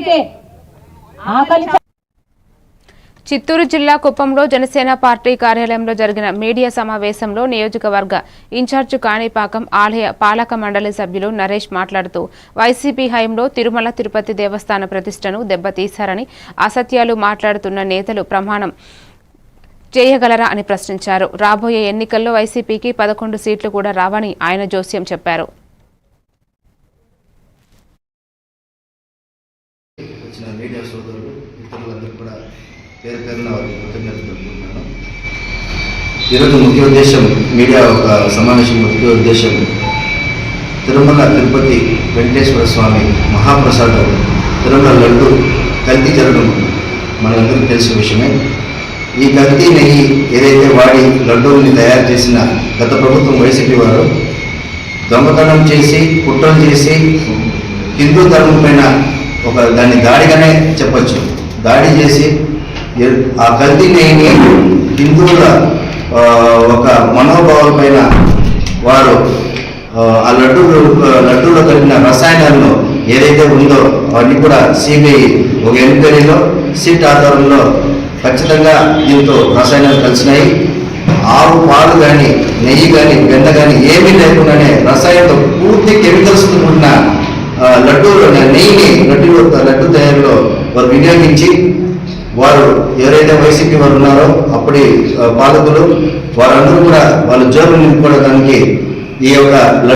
అయితే ఆకలి. చిత్తూరు జిల్లా కుప్పంలో జనసేన పార్టీ కార్యాలయంలో జరిగిన మీడియా సమావేశంలో నియోజకవర్గ ఇన్ఛార్జ్ కాణిపాకం ఆలయ పాలక మండలి సభ్యులు నరేష్ మాట్లాడుతూ వైసీపీ హయాంలో తిరుమల తిరుపతి దేవస్థాన ప్రతిష్టను దెబ్బతీశారని, అసత్యాలు మాట్లాడుతున్న నేతలు ప్రమాణం చేయగలరా అని ప్రశ్నించారు. రాబోయే ఎన్నికల్లో వైసీపీకి 11 సీట్లు కూడా రావని ఆయన జోస్యం చెప్పారు. ఈరోజు ముఖ్య ఉద్దేశం మీడియా ఒక సమావేశం ముఖ్య ఉద్దేశం తిరుమల తిరుపతి వెంకటేశ్వర స్వామి మహాప్రసాదం తిరుమల లడ్డు కల్తీ జరగడం మనందరికీ తెలిసిన విషయమే. ఈ కల్తీ నెయ్యి ఏదైతే వాడి లడ్డూల్ని తయారు చేసిన గత ప్రభుత్వం వైసీపీ వారు దొంగతనం చేసి కుట్రలు చేసి హిందూ ధర్మం పైన ఒక దాన్ని దాడిగానే చెప్పచ్చు, దాడి చేసి ఆ కల్తీ నెయ్యిని హిందువుల ఒక మనోభావాల పైన వారు ఆ లడ్డూలో కలిగిన రసాయనాలను ఏదైతే ఉందో అవన్నీ కూడా సిబిఐ ఒక ఎంక్వైరీలో సిట్ ఆధారంలో ఖచ్చితంగా దీంతో రసాయనాలు కలిసినాయి. ఆవు పాలు కానీ నెయ్యి కానీ వెన్న కానీ ఏమీ లేకుండానే రసాయనంతో పూర్తి కెమికల్స్ ఉన్న నెయ్యిని లడ్డు తయారీలో వారు వినియోగించి వారు ఎవరైతే వైసీపీ వారు ఉన్నారో అప్పటి పాలకులు వారందరూ కూడా వాళ్ళ జోబులు నింపుకోవడానికి ఈ యొక్క